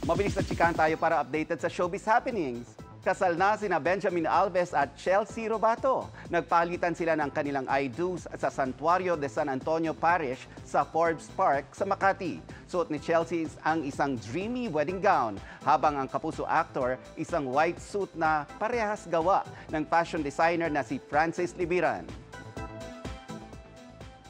Mabilis na chikahan tayo para updated sa showbiz happenings. Kasal na sina Benjamin Alves at Chelsea Robato. Nagpalitan sila ng kanilang I-do's sa Santuario de San Antonio Parish sa Forbes Park sa Makati. Suot ni Chelsea ang isang dreamy wedding gown, habang ang kapuso actor isang white suit na parehas gawa ng fashion designer na si Francis Libiran.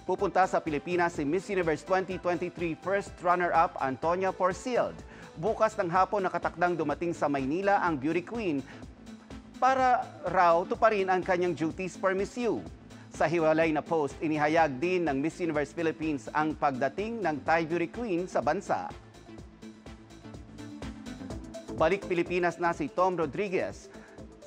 Pupunta sa Pilipinas si Miss Universe 2023 first runner-up Antonia Porcilde. Bukas ng hapon nakatakdang dumating sa Maynila ang beauty queen para raw tuparin ang kanyang duties for Miss U. Sa hiwalay na post, inihayag din ng Miss Universe Philippines ang pagdating ng Thai beauty queen sa bansa. Balik Pilipinas na si Tom Rodriguez.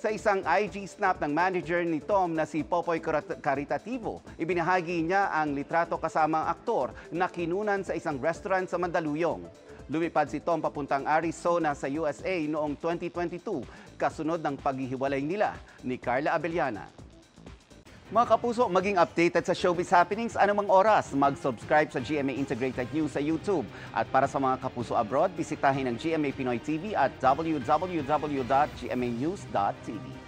Sa isang IG snap ng manager ni Tom na si Popoy Caritativo, ibinahagi niya ang litrato kasama ang aktor na kinunan sa isang restaurant sa Mandaluyong. Lumipad si Tom papuntang Arizona sa USA noong 2022, kasunod ng paghihiwalay nila ni Carla Abellana. Mga kapuso, maging updated sa showbiz happenings anumang oras. Mag-subscribe sa GMA Integrated News sa YouTube. At para sa mga kapuso abroad, bisitahin ang GMA Pinoy TV at www.gmanews.tv.